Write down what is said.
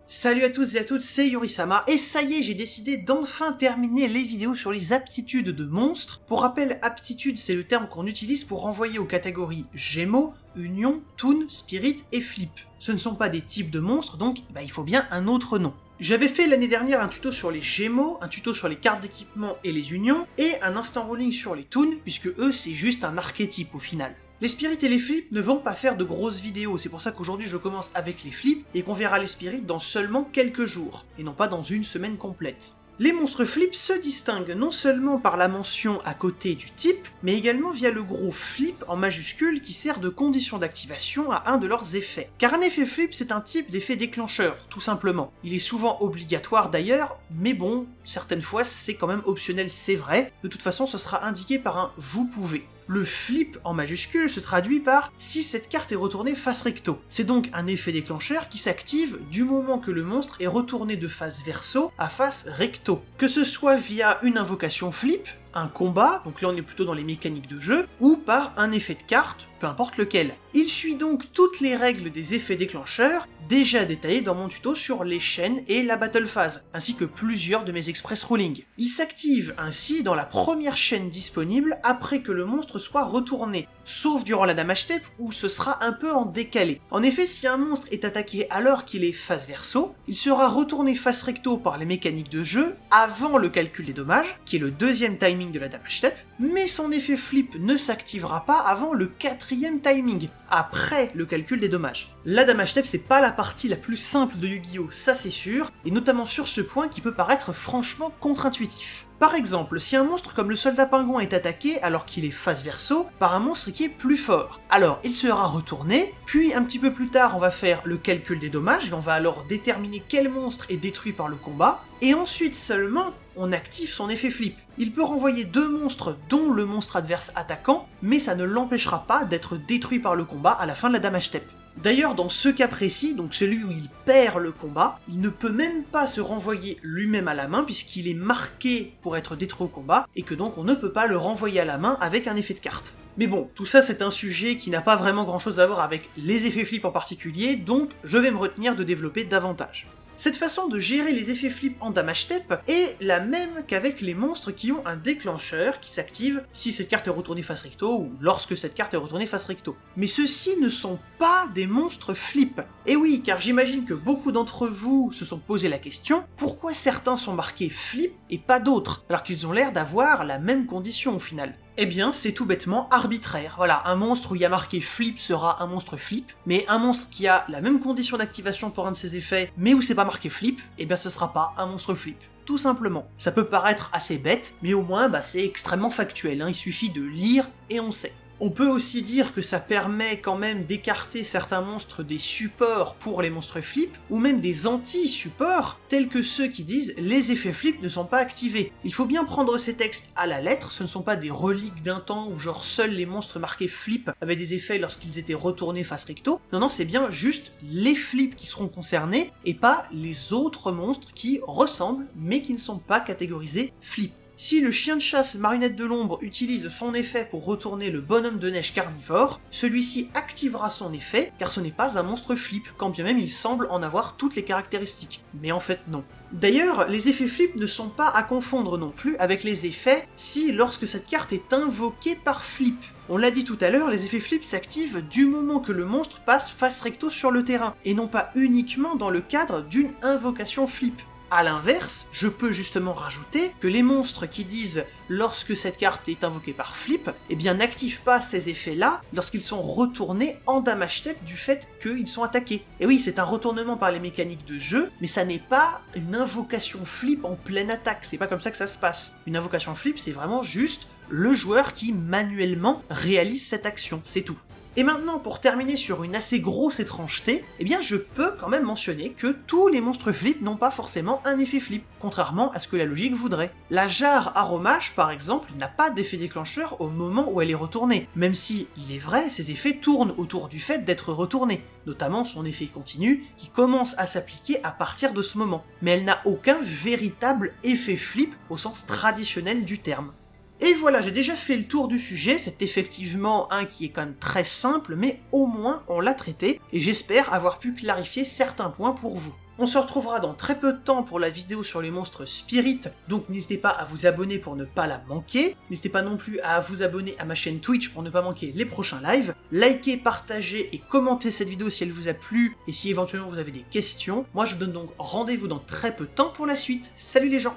Salut à tous et à toutes, c'est Yorisama, et ça y est, j'ai décidé d'enfin terminer les vidéos sur les aptitudes de monstres. Pour rappel, aptitude, c'est le terme qu'on utilise pour renvoyer aux catégories Gémeaux, Union, Toon, Spirit et Flip. Ce ne sont pas des types de monstres, donc il faut bien un autre nom. J'avais fait l'année dernière un tuto sur les Gémeaux, un tuto sur les cartes d'équipement et les Unions, et un instant rolling sur les Toons, puisque eux c'est juste un archétype au final. Les Spirits et les Flips ne vont pas faire de grosses vidéos, c'est pour ça qu'aujourd'hui je commence avec les Flips, et qu'on verra les Spirits dans seulement quelques jours, et non pas dans une semaine complète. Les monstres Flips se distinguent non seulement par la mention à côté du type, mais également via le gros Flip en majuscule qui sert de condition d'activation à un de leurs effets. Car un effet Flip c'est un type d'effet déclencheur, tout simplement. Il est souvent obligatoire d'ailleurs, mais bon, certaines fois c'est quand même optionnel, c'est vrai, de toute façon ce sera indiqué par un « vous pouvez ». Le flip en majuscule se traduit par si cette carte est retournée face recto. C'est donc un effet déclencheur qui s'active du moment que le monstre est retourné de face verso à face recto. Que ce soit via une invocation flip, un combat, donc là on est plutôt dans les mécaniques de jeu, ou par un effet de carte, peu importe lequel. Il suit donc toutes les règles des effets déclencheurs, déjà détaillées dans mon tuto sur les chaînes et la battle phase, ainsi que plusieurs de mes express ruling. Il s'active ainsi dans la première chaîne disponible après que le monstre soit retourné, sauf durant la damage step où ce sera un peu en décalé. En effet, si un monstre est attaqué alors qu'il est face verso, il sera retourné face recto par les mécaniques de jeu avant le calcul des dommages, qui est le deuxième timing de la damage step, mais son effet flip ne s'activera pas avant le quatrième timing, après le calcul des dommages. La damage step c'est pas la partie la plus simple de Yu-Gi-Oh, ça c'est sûr, et notamment sur ce point qui peut paraître franchement contre-intuitif. Par exemple, si un monstre comme le soldat pingouin est attaqué alors qu'il est face verso par un monstre qui est plus fort, alors il sera retourné, puis un petit peu plus tard on va faire le calcul des dommages, et on va alors déterminer quel monstre est détruit par le combat, et ensuite seulement on active son effet flip. Il peut renvoyer deux monstres dont le monstre adverse attaquant, mais ça ne l'empêchera pas d'être détruit par le combat à la fin de la damage step. D'ailleurs, dans ce cas précis, donc celui où il perd le combat, il ne peut même pas se renvoyer lui-même à la main puisqu'il est marqué pour être détruit au combat, et que donc on ne peut pas le renvoyer à la main avec un effet de carte. Mais bon, tout ça c'est un sujet qui n'a pas vraiment grand chose à voir avec les effets flip en particulier, donc je vais me retenir de développer davantage. Cette façon de gérer les effets flip en damage step est la même qu'avec les monstres qui ont un déclencheur qui s'active si cette carte est retournée face recto ou lorsque cette carte est retournée face recto. Mais ceux-ci ne sont pas des monstres flip. Et oui, car j'imagine que beaucoup d'entre vous se sont posé la question, pourquoi certains sont marqués flip et pas d'autres, alors qu'ils ont l'air d'avoir la même condition au final? Eh bien, c'est tout bêtement arbitraire. Voilà, un monstre où il y a marqué flip sera un monstre flip, mais un monstre qui a la même condition d'activation pour un de ses effets, mais où c'est pas marqué flip, eh bien ce sera pas un monstre flip. Tout simplement. Ça peut paraître assez bête, mais au moins c'est extrêmement factuel, il suffit de lire et on sait. On peut aussi dire que ça permet quand même d'écarter certains monstres des supports pour les monstres flip, ou même des anti-supports, tels que ceux qui disent « les effets flip ne sont pas activés ». Il faut bien prendre ces textes à la lettre, ce ne sont pas des reliques d'un temps où genre seuls les monstres marqués flip avaient des effets lorsqu'ils étaient retournés face recto. Non, c'est bien juste les flips qui seront concernés, et pas les autres monstres qui ressemblent, mais qui ne sont pas catégorisés flip. Si le chien de chasse marionnette de l'ombre utilise son effet pour retourner le bonhomme de neige carnivore, celui-ci activera son effet, car ce n'est pas un monstre flip, quand bien même il semble en avoir toutes les caractéristiques. Mais en fait non. D'ailleurs, les effets flip ne sont pas à confondre non plus avec les effets si lorsque cette carte est invoquée par flip. On l'a dit tout à l'heure, les effets flip s'activent du moment que le monstre passe face recto sur le terrain, et non pas uniquement dans le cadre d'une invocation flip. A l'inverse, je peux justement rajouter que les monstres qui disent « lorsque cette carte est invoquée par flip », eh bien n'activent pas ces effets-là lorsqu'ils sont retournés en damage step du fait qu'ils sont attaqués. Et oui, c'est un retournement par les mécaniques de jeu, mais ça n'est pas une invocation flip en pleine attaque, c'est pas comme ça que ça se passe. Une invocation flip, c'est vraiment juste le joueur qui manuellement réalise cette action, c'est tout. Et maintenant, pour terminer sur une assez grosse étrangeté, eh bien je peux quand même mentionner que tous les monstres flip n'ont pas forcément un effet flip, contrairement à ce que la logique voudrait. La jarre Aromage, par exemple, n'a pas d'effet déclencheur au moment où elle est retournée, même si, il est vrai, ses effets tournent autour du fait d'être retournée, notamment son effet continu, qui commence à s'appliquer à partir de ce moment. Mais elle n'a aucun véritable effet flip au sens traditionnel du terme. Et voilà, j'ai déjà fait le tour du sujet, c'est effectivement un qui est quand même très simple, mais au moins on l'a traité, et j'espère avoir pu clarifier certains points pour vous. On se retrouvera dans très peu de temps pour la vidéo sur les monstres Spirit, donc n'hésitez pas à vous abonner pour ne pas la manquer. N'hésitez pas non plus à vous abonner à ma chaîne Twitch pour ne pas manquer les prochains lives. Likez, partagez et commentez cette vidéo si elle vous a plu et si éventuellement vous avez des questions. Moi je vous donne donc rendez-vous dans très peu de temps pour la suite. Salut les gens!